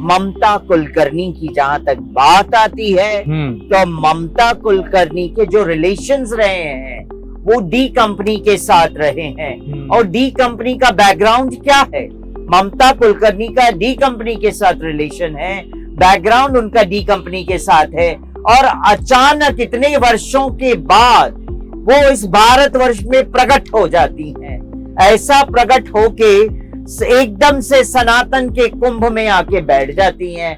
ममता कुलकर्णी की जहां तक बात आती है तो ममता कुलकर्णी के जो रिलेशंस रहे हैं वो डी कंपनी के साथ रहे हैं। और डी कंपनी का बैकग्राउंड क्या है? ममता कुलकर्णी का डी कंपनी के साथ रिलेशन है, बैकग्राउंड उनका डी कंपनी के साथ है। और अचानक इतने वर्षों के बाद वो इस भारतवर्ष में प्रकट हो जाती हैं। ऐसा प्रकट होके एकदम से सनातन के कुंभ में आके बैठ जाती हैं।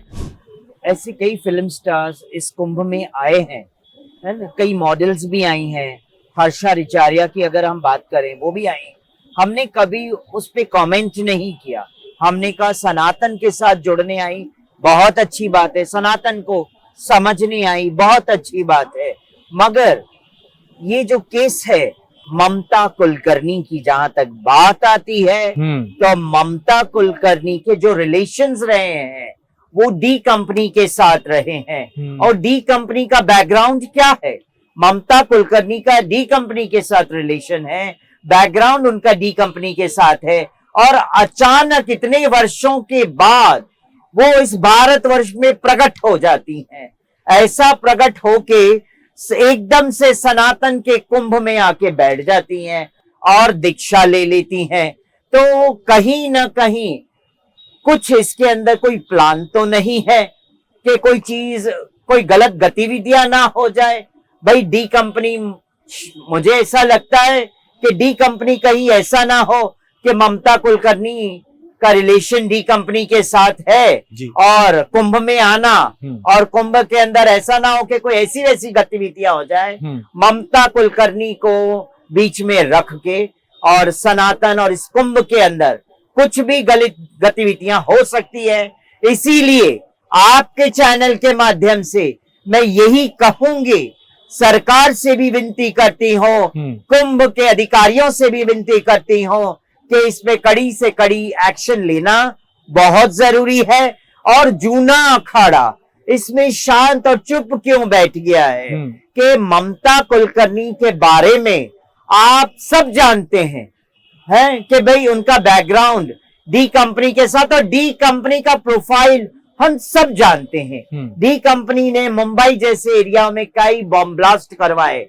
ऐसे कई फिल्म स्टार्स इस कुंभ में आए हैं, है ना। कई मॉडल्स भी आई हैं। हर्षा रिचारिया की अगर हम बात करें, वो भी आई। हमने कभी उस पे कमेंट नहीं किया। हमने कहा सनातन के साथ जुड़ने आई, बहुत अच्छी बात है। सनातन को समझने आई, बहुत अच्छी बात है। मगर ये जो केस है ममता कुलकर्णी की जहां तक बात आती है तो ममता कुलकर्णी के जो रिलेशंस रहे हैं वो डी कंपनी के साथ रहे हैं। और डी कंपनी का बैकग्राउंड क्या है? ममता कुलकर्णी का डी कंपनी के साथ रिलेशन है, बैकग्राउंड उनका डी कंपनी के साथ है। और अचानक इतने वर्षों के बाद वो इस भारतवर्ष में प्रकट हो जाती हैं। ऐसा प्रकट होके एकदम से सनातन के कुंभ में आके बैठ जाती हैं और दीक्षा ले लेती हैं। तो कहीं ना कहीं कुछ इसके अंदर कोई प्लान तो नहीं है कि कोई चीज, कोई गलत गतिविधियां ना हो जाए। भाई डी कंपनी, मुझे ऐसा लगता है कि डी कंपनी कहीं ऐसा ना हो कि ममता कुलकर्णी का रिलेशन डी कंपनी के साथ है और कुंभ में आना, और कुंभ के अंदर ऐसा ना हो कि कोई ऐसी वैसी गतिविधियां हो जाए। ममता कुलकर्णी को बीच में रख के और सनातन और इस कुंभ के अंदर कुछ भी गलत गतिविधियां हो सकती है। इसीलिए आपके चैनल के माध्यम से मैं यही कहूंगी, सरकार से भी विनती करती हूँ, कुंभ के अधिकारियों से भी विनती करती हूँ कि इसमें कड़ी से कड़ी एक्शन लेना बहुत जरूरी है। और जूना अखाड़ा इसमें शांत और चुप क्यों बैठ गया है कि ममता कुलकर्णी के बारे में आप सब जानते हैं कि भाई उनका बैकग्राउंड डी कंपनी के साथ, और डी कंपनी का प्रोफाइल हम सब जानते हैं। डी कंपनी ने मुंबई जैसे एरिया में कई बॉम्ब ब्लास्ट करवाए,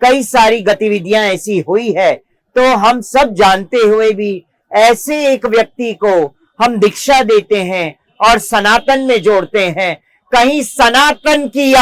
कई सारी गतिविधियां ऐसी हुई है। तो हम सब जानते हुए भी ऐसे एक व्यक्ति को हम दीक्षा देते हैं और सनातन में जोड़ते हैं। कहीं सनातन की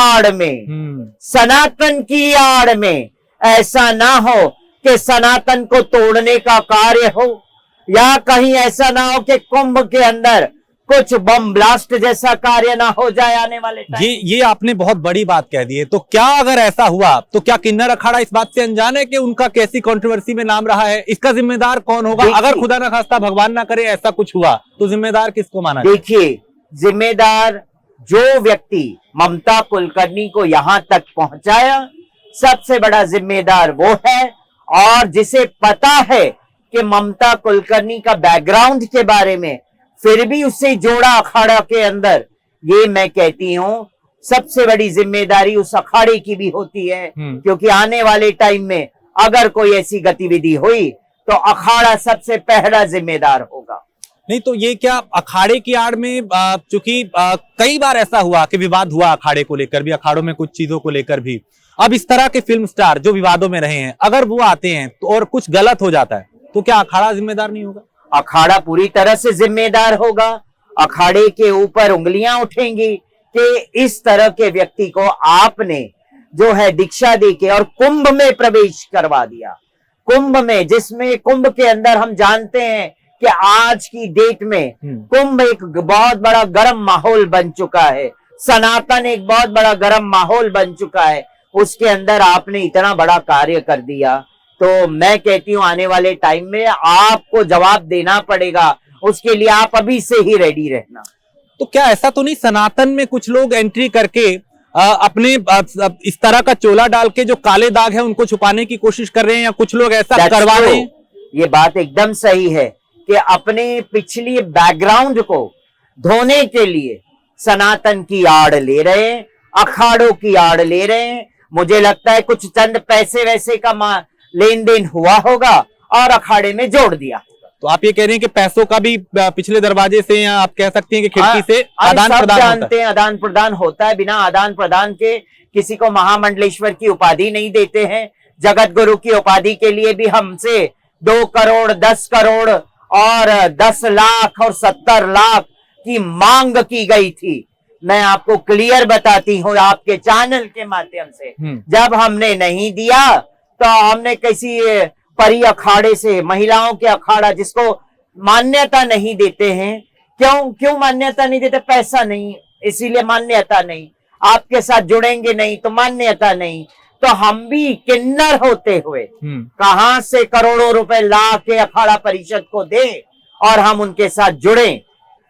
आड़ में ऐसा ना हो कि सनातन को तोड़ने का कार्य हो, या कहीं ऐसा ना हो कि कुंभ के अंदर कुछ बम ब्लास्ट जैसा कार्य ना हो जाए आने वाले टाइम। ये आपने बहुत बड़ी बात कह दी है। तो क्या अगर ऐसा हुआ तो क्या किन्नर अखाड़ा इस बात से अनजान है कि उनका कैसी कंट्रोवर्सी में नाम रहा है? इसका जिम्मेदार कौन होगा? अगर खुदा ना खास्ता भगवान ना करे ऐसा कुछ हुआ तो जिम्मेदार किसको माना? देखिए, जिम्मेदार जो व्यक्ति ममता कुलकर्णी को यहाँ तक पहुंचाया, सबसे बड़ा जिम्मेदार वो है। और जिसे पता है कि ममता कुलकर्णी का बैकग्राउंड के बारे में, फिर भी उससे जोड़ा अखाड़ा के अंदर, ये मैं कहती हूँ सबसे बड़ी जिम्मेदारी उस अखाड़े की भी होती है। क्योंकि आने वाले टाइम में अगर कोई ऐसी गतिविधि हुई तो अखाड़ा सबसे पहला जिम्मेदार होगा। नहीं तो ये क्या अखाड़े की आड़ में, चूंकि कई बार ऐसा हुआ कि विवाद हुआ अखाड़े को लेकर भी, अखाड़ों में कुछ चीजों को लेकर भी। अब इस तरह के फिल्म स्टार जो विवादों में रहे हैं, अगर वो आते हैं तो और कुछ गलत हो जाता है तो क्या अखाड़ा जिम्मेदार नहीं होगा? अखाड़ा पूरी तरह से जिम्मेदार होगा। अखाड़े के ऊपर उंगलियां उठेंगी कि इस तरह के व्यक्ति को आपने जो है दीक्षा देके और कुंभ में प्रवेश करवा दिया। कुंभ में, जिसमें कुंभ के अंदर हम जानते हैं कि आज की डेट में कुंभ एक बहुत बड़ा गर्म माहौल बन चुका है, सनातन एक बहुत बड़ा गर्म माहौल बन चुका है। उसके अंदर आपने इतना बड़ा कार्य कर दिया, तो मैं कहती हूँ आने वाले टाइम में आपको जवाब देना पड़ेगा। उसके लिए आप अभी से ही रेडी रहना। तो क्या ऐसा तो नहीं सनातन में कुछ लोग एंट्री करके अपने इस तरह का चोला डाल के जो काले दाग है उनको छुपाने की कोशिश कर रहे हैं, या कुछ लोग ऐसा करवा रहे हैं? ये बात एकदम सही है कि अपने पिछली बैकग्राउंड को धोने के लिए सनातन की आड़ ले रहे हैं, अखाड़ों की आड़ ले रहे हैं। मुझे लगता है कुछ चंद पैसे वैसे का लेन देन हुआ होगा और अखाड़े में जोड़ दिया। तो आप ये कह रहे हैं कि पैसों का भी पिछले दरवाजे से, या आप कह सकते हैं कि खिड़की से आदान सब प्रदान जानते हैं, आदान प्रदान होता है। बिना आदान प्रदान के किसी को महामंडलेश्वर की उपाधि नहीं देते हैं। जगत गुरु की उपाधि के लिए भी हमसे 2 करोड़ 10 करोड़ और 10 लाख और 70 लाख की मांग की गई थी। मैं आपको क्लियर बताती हूँ आपके चैनल के माध्यम से, जब हमने नहीं दिया तो हमने किसी परी अखाड़े से, महिलाओं के अखाड़ा जिसको मान्यता नहीं देते हैं, क्यों मान्यता नहीं देते? पैसा नहीं, इसीलिए मान्यता नहीं। आपके साथ जुड़ेंगे नहीं तो मान्यता नहीं। तो हम भी किन्नर होते हुए कहां से करोड़ों रुपए ला के अखाड़ा परिषद को दें और हम उनके साथ जुड़ें?